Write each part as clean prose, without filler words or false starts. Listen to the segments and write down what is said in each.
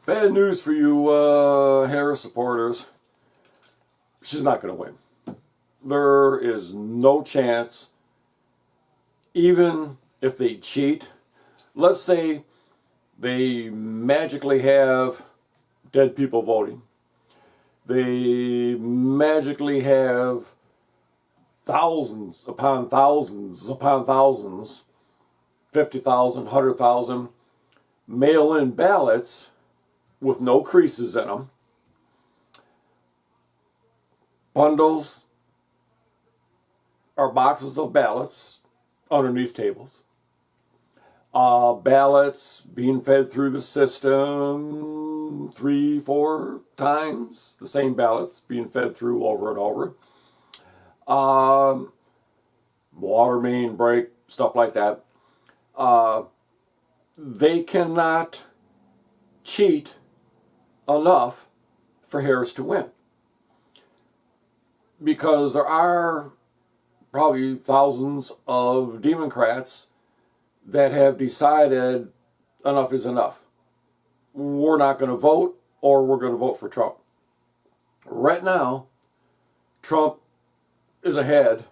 Bad news for you, Harris supporters. She's not going to win. There is no chance, even if they cheat. Let's say they magically have dead people voting. They magically have thousands upon thousands upon thousands, 50,000, 100,000 mail-in ballots with no creases in them, bundles or boxes of ballots underneath tables, ballots being fed through the system 3-4 times, the same ballots being fed through over and over, water main break, stuff like that. They cannot cheat enough for Harris to win, because there are probably thousands of Democrats that have decided enough is enough. We're not going to vote, or we're going to vote for Trump. Right now, Trump is ahead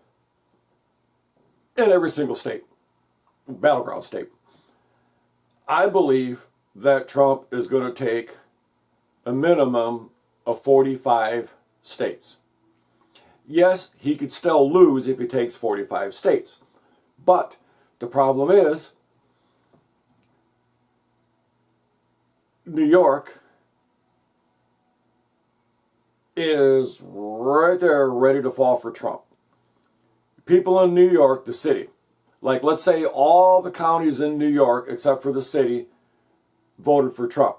in every single state, battleground state. I believe that Trump is going to take a minimum of 45 states. Yes, he could still lose if he takes 45 states. But the problem is, New York is right there ready to fall for Trump. People in New York, the city, like let's say all the counties in New York except for the city voted for Trump,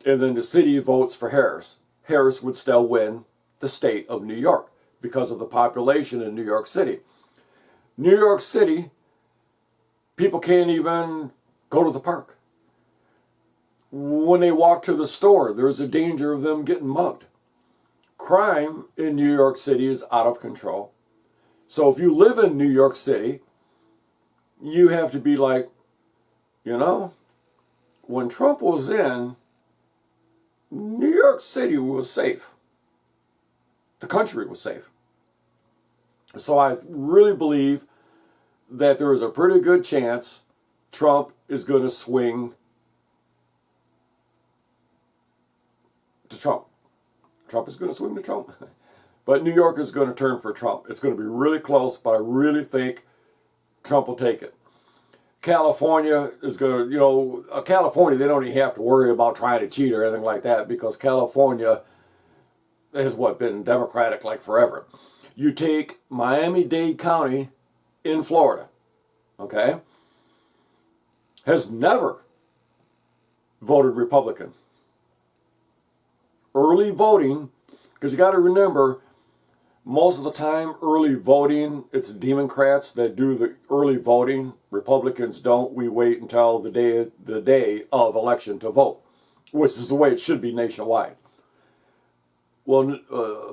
and then the city votes for Harris. Harris would still win the state of New York because of the population in New York City. New York City, people can't even go to the park. When they walk to the store, there's a danger of them getting mugged. Crime in New York City is out of control. So if you live in New York City, you have to be like, when Trump was in, New York City was safe. The country was safe. So I really believe that there is a pretty good chance Trump is going to swing to Trump. Trump is going to swing to Trump. But New York is going to turn for Trump. It's going to be really close, but I really think Trump will take it. California is going to, California, they don't even have to worry about trying to cheat or anything like that, because California has been Democratic like forever. You take Miami-Dade County in Florida, okay, has never voted Republican. Early voting, because you got to remember, most of the time, early voting, it's Democrats that do the early voting. Republicans don't. We wait until the day of election to vote, which is the way it should be nationwide. Well,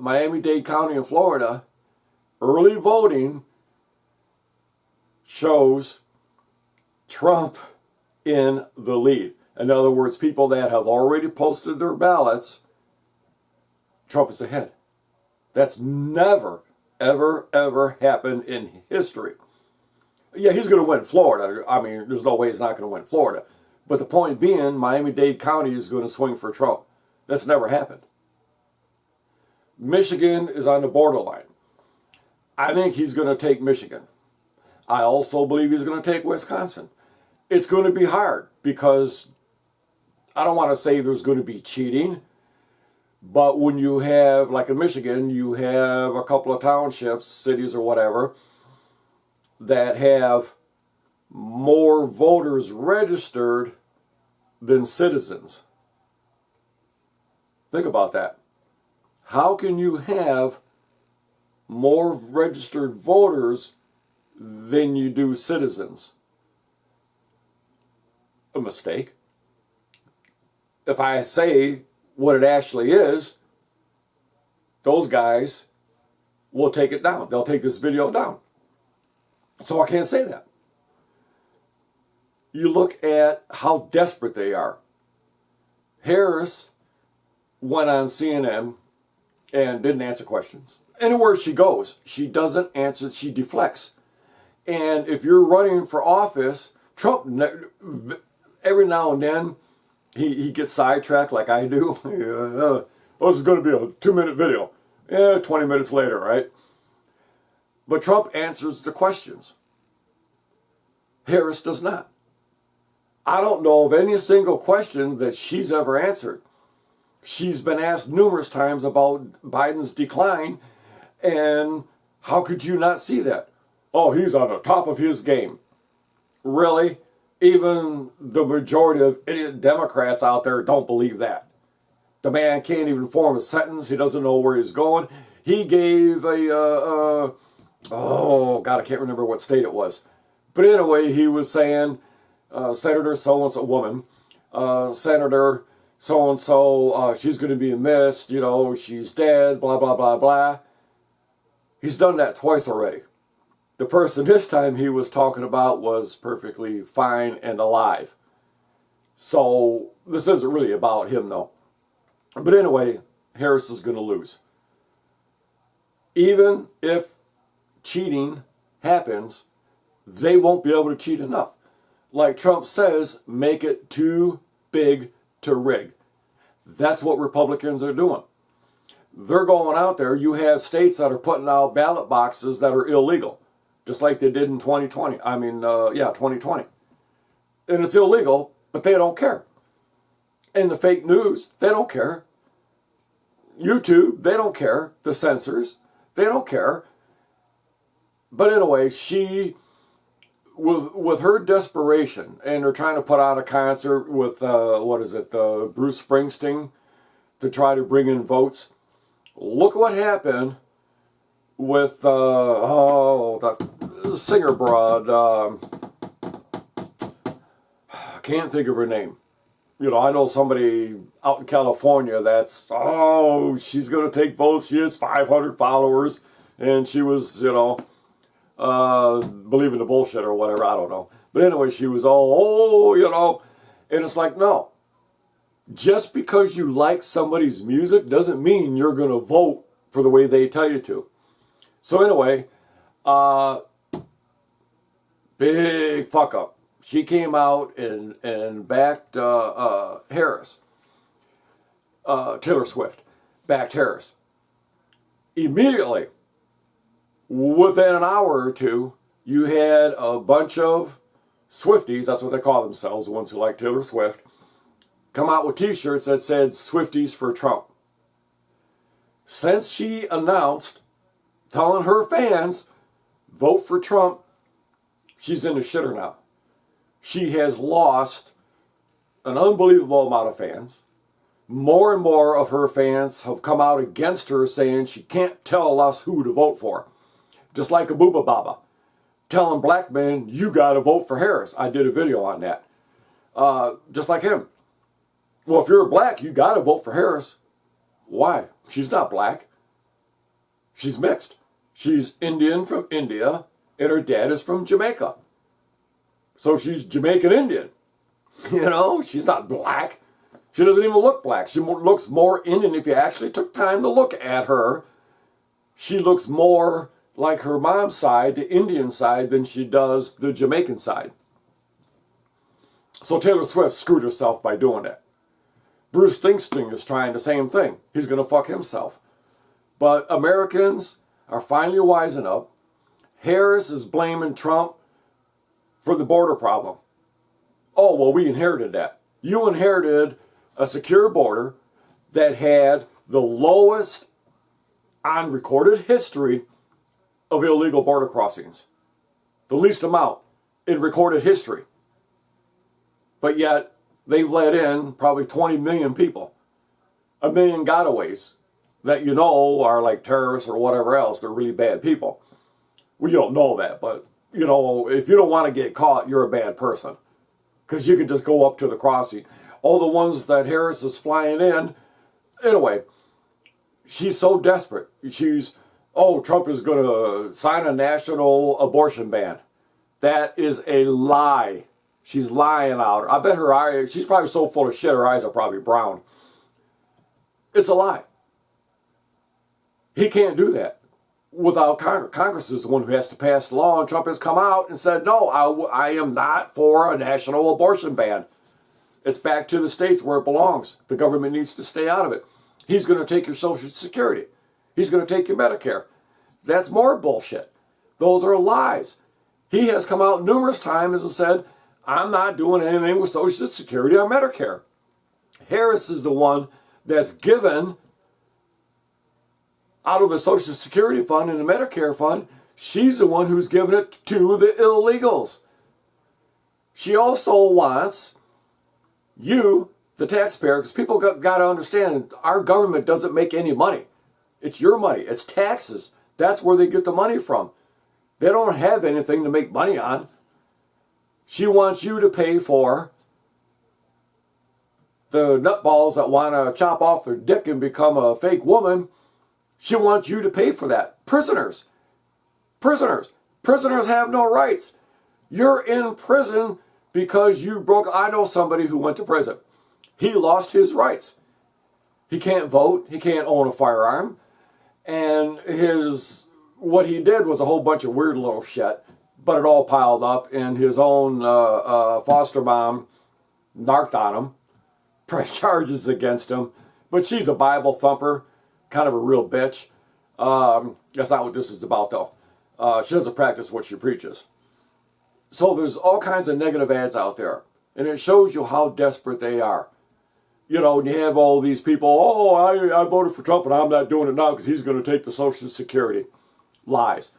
Miami-Dade County in Florida, early voting shows Trump in the lead. In other words, people that have already posted their ballots, Trump is ahead. That's never, ever, ever happened in history. Yeah, he's going to win Florida. I mean, there's no way he's not going to win Florida. But the point being, Miami-Dade County is going to swing for Trump. That's never happened. Michigan is on the borderline. I think he's going to take Michigan. I also believe he's going to take Wisconsin. It's going to be hard because I don't want to say there's going to be cheating. But when you have, like in Michigan, you have a couple of townships, cities or whatever, that have more voters registered than citizens. Think about that. How can you have more registered voters than you do citizens? A mistake. If I say what it actually is, those guys will take it down. They'll take this video down. So I can't say that. You look at how desperate they are. Harris went on CNN and didn't answer questions. Anywhere she goes, she doesn't answer, she deflects. And if you're running for office, Trump, every now and then, he gets sidetracked like I do. Oh, this is going to be a 2-minute video. 20 minutes later, right? But Trump answers the questions. Harris does not. I don't know of any single question that she's ever answered. She's been asked numerous times about Biden's decline, and how could you not see that? Oh, he's on the top of his game. Really? Even the majority of idiot Democrats out there don't believe that. The man can't even form a sentence. He doesn't know where he's going. He gave oh God, I can't remember what state it was. But anyway, he was saying, Senator so-and-so, woman, Senator so-and-so, she's going to be missed, you know, she's dead, blah, blah, blah, blah. He's done that twice already. The person this time he was talking about was perfectly fine and alive. So this isn't really about him, though. But anyway, Harris is going to lose. Even if cheating happens, they won't be able to cheat enough. Like Trump says, make it too big to rig. That's what Republicans are doing. They're going out there. You have states that are putting out ballot boxes that are illegal, just like they did in 2020. 2020. And it's illegal, but they don't care. And the fake news, they don't care. YouTube, they don't care. The censors, they don't care. But anyway, she, with her desperation, and they're trying to put on a concert with, Bruce Springsteen to try to bring in votes. Look what happened with, the singer broad, I can't think of her name. You know, I know somebody out in California that's, she's going to take votes. She has 500 followers. And she was, believing the bullshit or whatever. I don't know. But anyway, she was all, And it's like, no. Just because you like somebody's music doesn't mean you're going to vote for the way they tell you to. So anyway, big fuck up. She came out and backed Harris. Taylor Swift backed Harris. Immediately, within an hour or two, you had a bunch of Swifties, that's what they call themselves, the ones who like Taylor Swift, come out with t-shirts that said Swifties for Trump. Since she announced, telling her fans, vote for Trump, she's in the shitter now. She has lost an unbelievable amount of fans. More and more of her fans have come out against her, saying she can't tell us who to vote for. Just like a Booba Baba telling black men, you gotta vote for Harris. I did a video on that. Just like him. Well, if you're black, you gotta vote for Harris. Why? She's not black. She's mixed. She's Indian from India, and her dad is from Jamaica. So she's Jamaican Indian. She's not black. She doesn't even look black. She looks more Indian. If you actually took time to look at her, she looks more like her mom's side, the Indian side, than she does the Jamaican side. So Taylor Swift screwed herself by doing that. Bruce Springsteen is trying the same thing. He's going to fuck himself. But Americans are finally wising up. Harris is blaming Trump for the border problem. Oh, well, we inherited that. You inherited a secure border that had the lowest on recorded history of illegal border crossings. The least amount in recorded history. But yet, they've let in probably 20 million people. 1 million gotaways that are like terrorists or whatever else. They're really bad people. Well, you don't know that, but, if you don't want to get caught, you're a bad person. Because you can just go up to the crossing. All the ones that Harris is flying in. Anyway, she's so desperate. Trump is going to sign a national abortion ban. That is a lie. She's lying out. I bet her eyes, she's probably so full of shit, her eyes are probably brown. It's a lie. He can't do that without Congress. Congress is the one who has to pass the law, and Trump has come out and said, no, I am not for a national abortion ban. It's back to the states where it belongs. The government needs to stay out of it. He's going to take your Social Security. He's going to take your Medicare. That's more bullshit. Those are lies. He has come out numerous times and said, I'm not doing anything with Social Security or Medicare. Harris is the one that's given out of the Social Security fund and the Medicare fund. She's the one who's given it to the illegals. She also wants you, the taxpayer, because people got to understand, our government doesn't make any money. It's your money. It's taxes. That's where they get the money from. They don't have anything to make money on. She wants you to pay for the nutballs that want to chop off their dick and become a fake woman. She wants you to pay for that. Prisoners. Prisoners. Prisoners have no rights. You're in prison because you broke. I know somebody who went to prison. He lost his rights. He can't vote. He can't own a firearm. And what he did was a whole bunch of weird little shit. But it all piled up, and his own foster mom narked on him, pressed charges against him. But she's a Bible thumper, kind of a real bitch. That's not what this is about, though. She doesn't practice what she preaches. So there's all kinds of negative ads out there, and it shows you how desperate they are. You know, and you have all these people, oh, I voted for Trump, and I'm not doing it now because he's going to take the Social Security. Lies.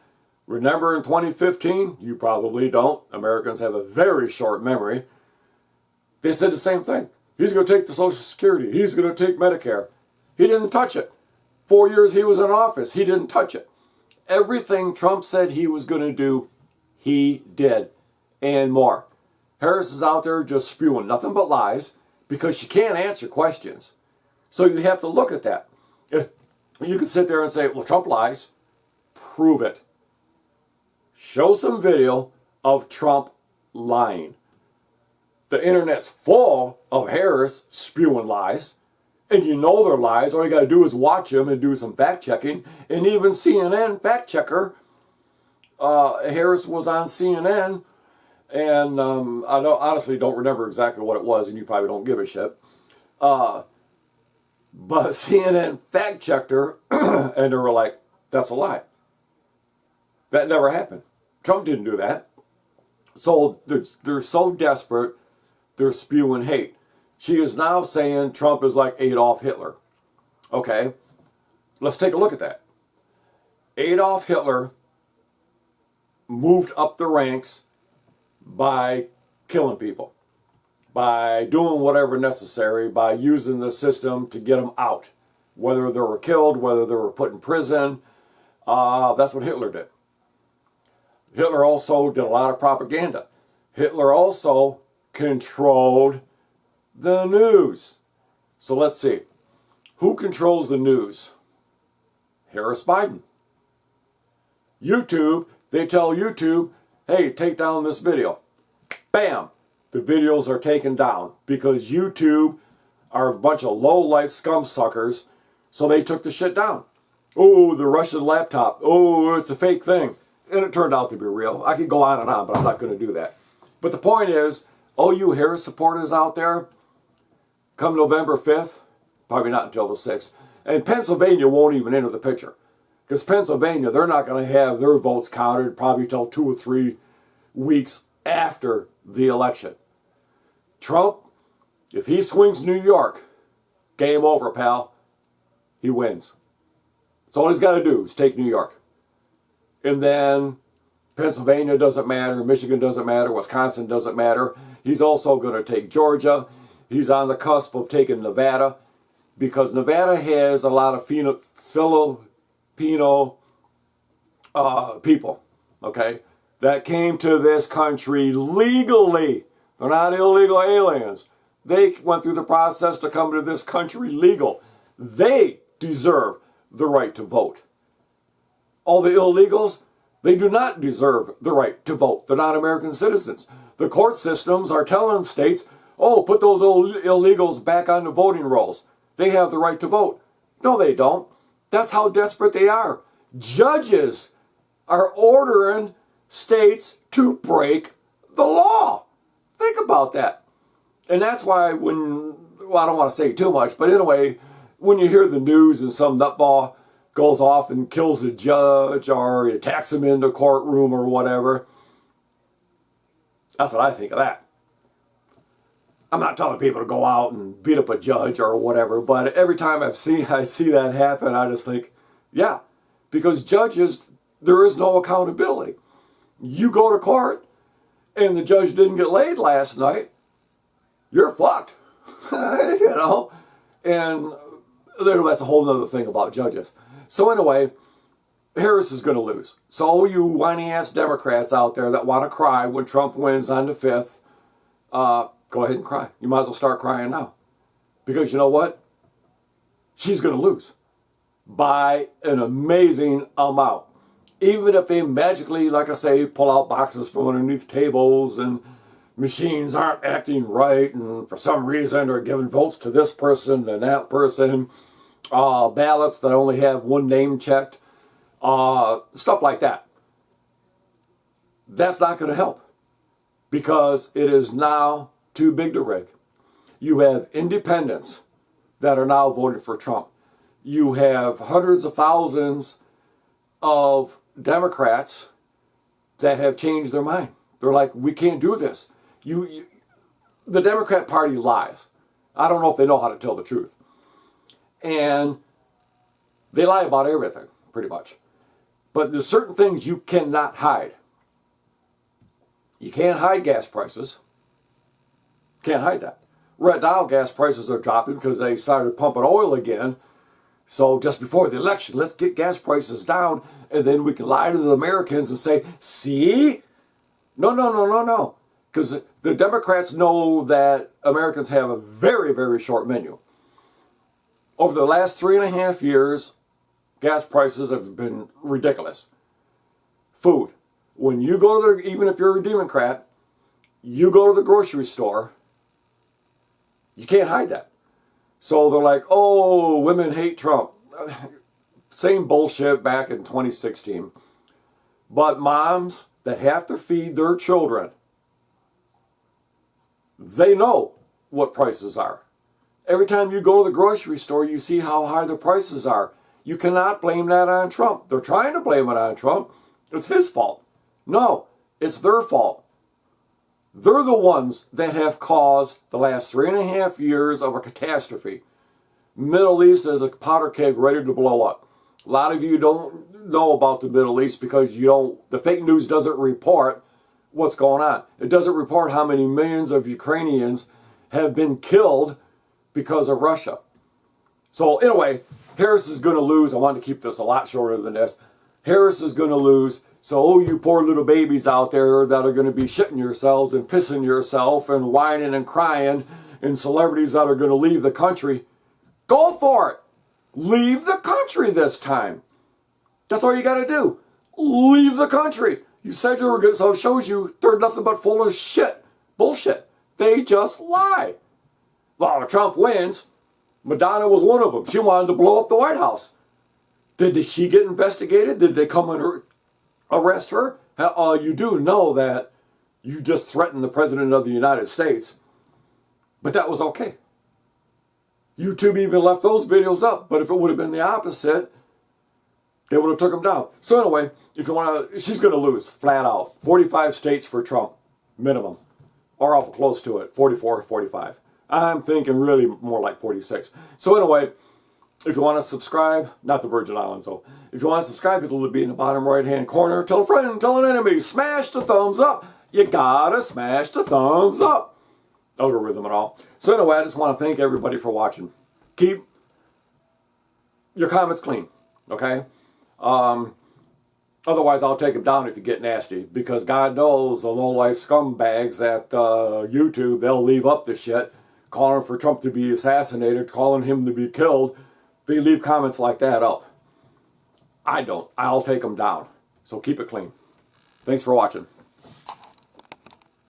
Remember in 2015? You probably don't. Americans have a very short memory. They said the same thing. He's going to take the Social Security. He's going to take Medicare. He didn't touch it. 4 years he was in office. He didn't touch it. Everything Trump said he was going to do, he did. And more. Harris is out there just spewing nothing but lies because she can't answer questions. So you have to look at that. If you could sit there and say, well, Trump lies. Prove it. Show some video of Trump lying. The internet's full of Harris spewing lies. And you know they're lies. All you got to do is watch them and do some fact checking. And even CNN fact checker, Harris was on CNN. And honestly don't remember exactly what it was. And you probably don't give a shit. But CNN fact checked her. And they were like, that's a lie. That never happened. Trump didn't do that. So they're so desperate, they're spewing hate. She is now saying Trump is like Adolf Hitler. Okay, let's take a look at that. Adolf Hitler moved up the ranks by killing people, by doing whatever necessary, by using the system to get them out. Whether they were killed, whether they were put in prison, that's what Hitler did. Hitler also did a lot of propaganda. Hitler also controlled the news. So let's see. Who controls the news? Harris Biden. YouTube, they tell YouTube, hey, take down this video. Bam! The videos are taken down because YouTube are a bunch of low-life scum suckers, so they took the shit down. Oh, the Russian laptop. Oh, it's a fake thing. And it turned out to be real. I could go on and on, but I'm not going to do that. But the point is, all you Harris supporters out there, come November 5th, probably not until the 6th, and Pennsylvania won't even enter the picture. Because Pennsylvania, they're not going to have their votes counted probably till 2 or 3 weeks after the election. Trump, if he swings New York, game over, pal. He wins. That's all he's got to do is take New York. And then Pennsylvania doesn't matter, Michigan doesn't matter, Wisconsin doesn't matter. He's also going to take Georgia. He's on the cusp of taking Nevada because Nevada has a lot of Filipino people, okay, that came to this country legally. They're not illegal aliens. They went through the process to come to this country legal. They deserve the right to vote. All the illegals, They do not deserve the right to vote. They're not American citizens. The court systems are telling states, oh, put those illegals back on the voting rolls. They have the right to vote. No, they don't. That's how desperate they are. Judges are ordering states to break the law. Think about that. And that's why well, I don't want to say too much, but anyway, when you hear the news and some nutball goes off and kills a judge or attacks him in the courtroom or whatever, that's what I think of that. I'm not telling people to go out and beat up a judge or whatever, but every time I see that happen, I just think, yeah, because judges, there is no accountability. You go to court and the judge didn't get laid last night, you're fucked. You know? And that's a whole other thing about judges. So anyway, Harris is going to lose. So you whiny ass Democrats out there that want to cry when Trump wins on the 5th, go ahead and cry. You might as well start crying now. Because you know what? She's going to lose by an amazing amount. Even if they magically, like I say, pull out boxes from underneath tables and machines aren't acting right and for some reason are giving votes to this person and that person, ballots that only have one name checked, stuff like that. That's not going to help because it is now too big to rig. You have independents that are now voting for Trump. You have hundreds of thousands of Democrats that have changed their mind. They're like, we can't do this. The Democrat Party lies. I don't know if they know how to tell the truth. And they lie about everything, pretty much. But there's certain things you cannot hide. You can't hide gas prices. Can't hide that. Right now, gas prices are dropping because they started pumping oil again. So just before the election, let's get gas prices down, and then we can lie to the Americans and say, see? No. Because the Democrats know that Americans have a very, very short menu. Over the last 3.5 years, gas prices have been ridiculous. Food. When you go to even if you're a Democrat, you go to the grocery store, you can't hide that. So they're like, oh, women hate Trump. Same bullshit back in 2016. But moms that have to feed their children, they know what prices are. Every time you go to the grocery store, you see how high the prices are. You cannot blame that on Trump. They're trying to blame it on Trump. It's his fault. No, it's their fault. They're the ones that have caused the last 3.5 years of a catastrophe. Middle East is a powder keg ready to blow up. A lot of you don't know about the Middle East because the fake news doesn't report what's going on. It doesn't report how many millions of Ukrainians have been killed because of Russia. So anyway, Harris is going to lose. I wanted to keep this a lot shorter than this. Harris is going to lose. So, you poor little babies out there that are going to be shitting yourselves and pissing yourself and whining and crying, and celebrities that are going to leave the country, go for it. Leave the country this time. That's all you got to do. Leave the country. You said you were good, so it shows you they're nothing but full of shit. Bullshit. They just lie. Well, if Trump wins, Madonna was one of them. She wanted to blow up the White House. Did she get investigated? Did they come and arrest her? You do know that you just threatened the President of the United States. But that was okay. YouTube even left those videos up. But if it would have been the opposite, they would have took them down. So anyway, if you want to, she's going to lose, flat out. 45 states for Trump, minimum. Or awful close to it, 44, 45. I'm thinking really more like 46. So anyway, if you want to subscribe, not the Virgin Islands though. If you want to subscribe, it'll be in the bottom right hand corner. Tell a friend, tell an enemy, smash the thumbs up. You gotta smash the thumbs up. Algorithm and all. So anyway, I just want to thank everybody for watching. Keep your comments clean, okay? Otherwise, I'll take them down if you get nasty. Because God knows the low-life scumbags at YouTube, they'll leave up the shit, calling for Trump to be assassinated, calling him to be killed. They leave comments like that up. I don't. I'll take them down. So keep it clean. Thanks for watching.